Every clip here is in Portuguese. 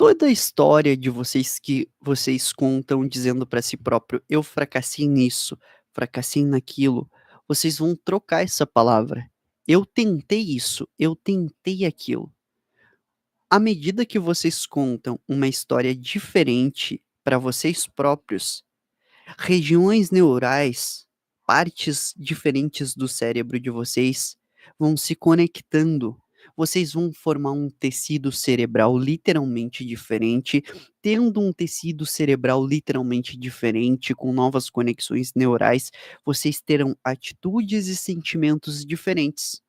Toda a história de vocês que vocês contam dizendo para si próprio: "Eu fracassei nisso, fracassei naquilo", vocês vão trocar essa palavra. "Eu tentei isso, eu tentei aquilo". À medida que vocês contam uma história diferente para vocês próprios, regiões neurais, partes diferentes do cérebro de vocês vão se conectando. Vocês vão formar um tecido cerebral literalmente diferente, tendo um tecido cerebral literalmente diferente, com novas conexões neurais, vocês terão atitudes e sentimentos diferentes.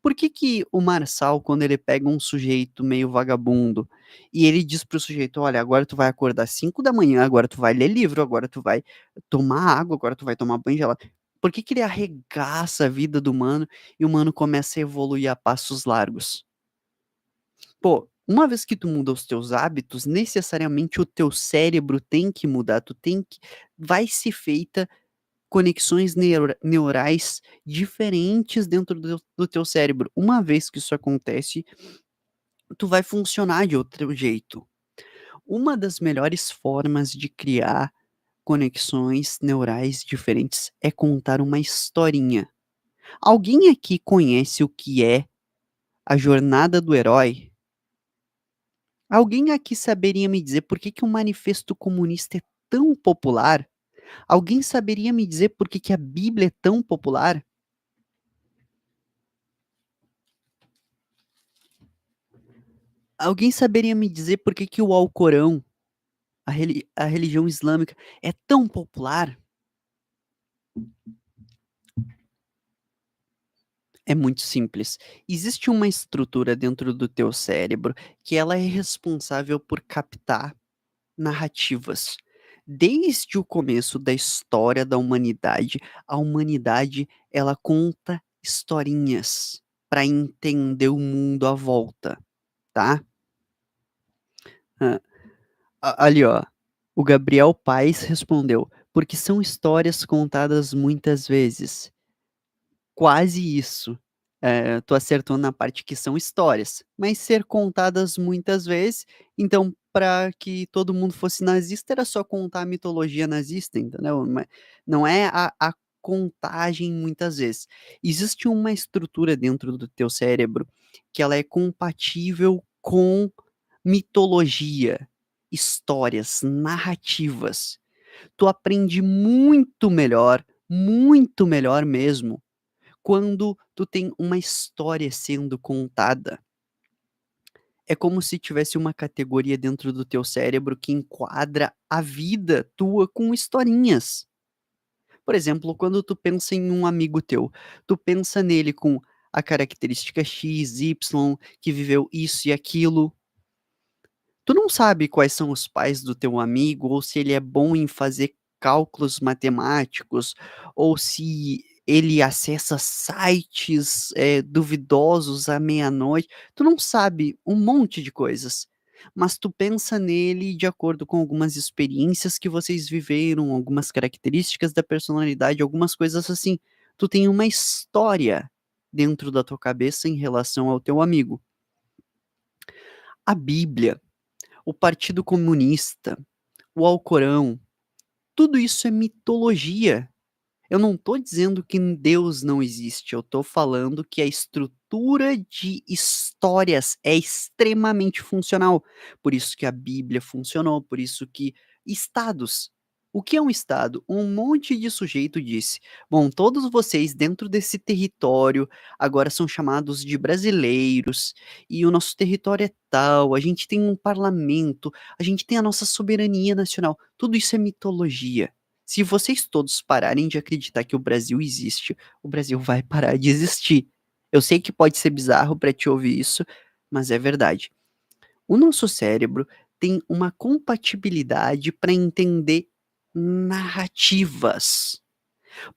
Por que que o Marçal, quando ele pega um sujeito meio vagabundo, e ele diz para o sujeito: "Olha, agora tu vai acordar às 5 da manhã, agora tu vai ler livro, agora tu vai tomar água, agora tu vai tomar banho gelado". Por que que ele arregaça a vida do mano, e o mano começa a evoluir a passos largos? Pô, uma vez que tu muda os teus hábitos, necessariamente o teu cérebro tem que mudar, tu tem que vai ser feita conexões neurais diferentes dentro do teu cérebro. Uma vez que isso acontece, tu vai funcionar de outro jeito. Uma das melhores formas de criar conexões neurais diferentes é contar uma historinha. Alguém aqui conhece o que é a jornada do herói? Alguém aqui saberia me dizer por que que o Manifesto Comunista é tão popular? Alguém saberia me dizer por que que a Bíblia é tão popular? Alguém saberia me dizer por que que o Alcorão, a religião islâmica, é tão popular? É muito simples. Existe uma estrutura dentro do teu cérebro que ela é responsável por captar narrativas. Desde o começo da história da humanidade, a humanidade ela conta historinhas para entender o mundo à volta, tá? Hã, ali ó, o Gabriel Paes respondeu: "Porque são histórias contadas muitas vezes". Quase isso. Tu acertou na parte que são histórias, mas ser contadas muitas vezes, então para que todo mundo fosse nazista era só contar a mitologia nazista, entendeu? Não é a contagem muitas vezes. Existe uma estrutura dentro do teu cérebro que ela é compatível com mitologia, histórias, narrativas. Tu aprende muito melhor mesmo, quando tu tem uma história sendo contada. É como se tivesse uma categoria dentro do teu cérebro que enquadra a vida tua com historinhas. Por exemplo, quando tu pensa em um amigo teu, tu pensa nele com a característica X, Y, que viveu isso e aquilo. Tu não sabe quais são os pais do teu amigo, ou se ele é bom em fazer cálculos matemáticos, ou se ele acessa sites, duvidosos à meia-noite. Tu não sabe um monte de coisas, mas tu pensa nele de acordo com algumas experiências que vocês viveram, algumas características da personalidade, algumas coisas assim. Tu tem uma história dentro da tua cabeça em relação ao teu amigo. A Bíblia, o Partido Comunista, o Alcorão, tudo isso é mitologia. Eu não estou dizendo que Deus não existe, eu estou falando que a estrutura de histórias é extremamente funcional. Por isso que a Bíblia funcionou, por isso que estados. O que é um estado? Um monte de sujeito disse: bom, todos vocês dentro desse território agora são chamados de brasileiros, e o nosso território é tal, a gente tem um parlamento, a gente tem a nossa soberania nacional. Tudo isso é mitologia. Se vocês todos pararem de acreditar que o Brasil existe, o Brasil vai parar de existir. Eu sei que pode ser bizarro para te ouvir isso, mas é verdade. O nosso cérebro tem uma compatibilidade para entender narrativas.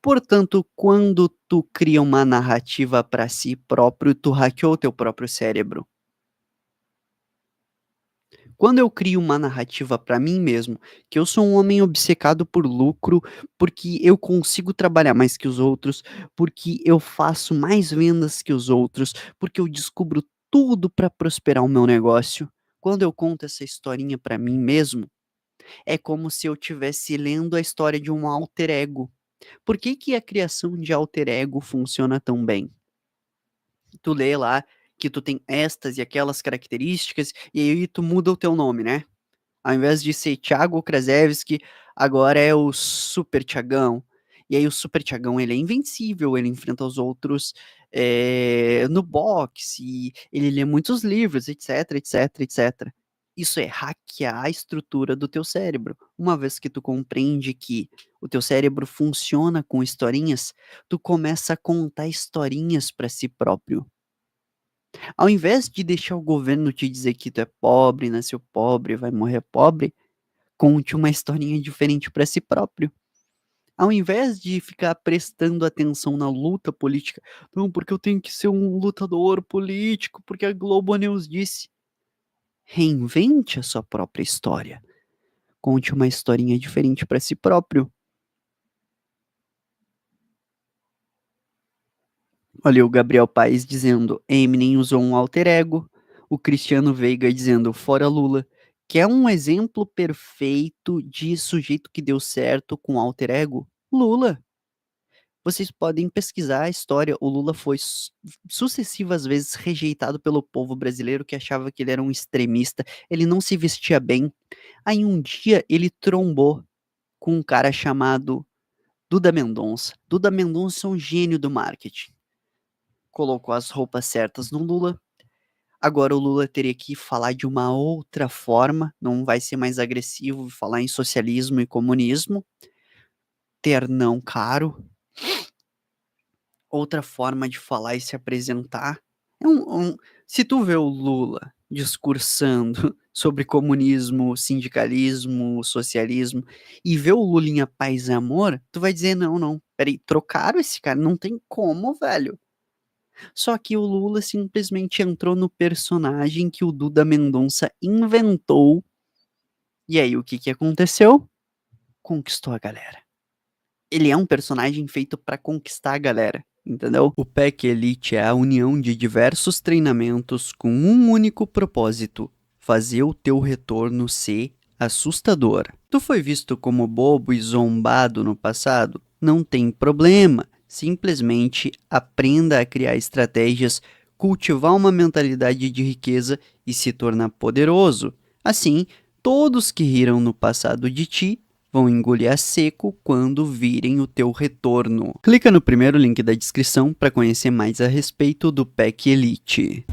Portanto, quando tu cria uma narrativa para si próprio, tu hackeou teu próprio cérebro. Quando eu crio uma narrativa para mim mesmo, que eu sou um homem obcecado por lucro, porque eu consigo trabalhar mais que os outros, porque eu faço mais vendas que os outros, porque eu descubro tudo para prosperar o meu negócio. Quando eu conto essa historinha pra mim mesmo, é como se eu estivesse lendo a história de um alter ego. Por que que a criação de alter ego funciona tão bem? Tu lê lá que tu tem estas e aquelas características, e aí tu muda o teu nome, né? Ao invés de ser Thiago Krasevski, agora é o Super Thiagão. E aí o Super Thiagão, ele é invencível, ele enfrenta os outros no boxe, ele lê muitos livros, etc, etc, etc. Isso é hackear a estrutura do teu cérebro. Uma vez que tu compreende que o teu cérebro funciona com historinhas, tu começa a contar historinhas para si próprio. Ao invés de deixar o governo te dizer que tu é pobre, nasceu pobre, vai morrer pobre, conte uma historinha diferente para si próprio. Ao invés de ficar prestando atenção na luta política, não, porque eu tenho que ser um lutador político, porque a Globo News disse. Reinvente a sua própria história. Conte uma historinha diferente para si próprio. Olha o Gabriel Paes dizendo Eminem usou um alter ego, o Cristiano Veiga dizendo fora Lula, que é um exemplo perfeito de sujeito que deu certo com alter ego. Lula. Vocês podem pesquisar a história. O Lula foi sucessivas vezes rejeitado pelo povo brasileiro que achava que ele era um extremista, ele não se vestia bem. Aí um dia ele trombou com um cara chamado Duda Mendonça. Duda Mendonça é um gênio do marketing. Colocou as roupas certas no Lula. Agora o Lula teria que falar de uma outra forma, não vai ser mais agressivo, falar em socialismo e comunismo. Ternão caro, outra forma de falar e se apresentar. Se tu vê o Lula discursando sobre comunismo, sindicalismo, socialismo, e vê o Lulinha Paz e Amor, tu vai dizer, não, não, peraí, trocaram esse cara, não tem como, velho. Só que o Lula simplesmente entrou no personagem que o Duda Mendonça inventou, e aí o que que aconteceu? Conquistou a galera. Ele é um personagem feito para conquistar a galera, entendeu? O PEC Elite é a união de diversos treinamentos com um único propósito: fazer o teu retorno ser assustador. Tu foi visto como bobo e zombado no passado? Não tem problema. Simplesmente aprenda a criar estratégias, cultivar uma mentalidade de riqueza e se tornar poderoso. Assim, todos que riram no passado de ti vão engolir a seco quando virem o teu retorno. Clica no primeiro link da descrição para conhecer mais a respeito do PEC Elite.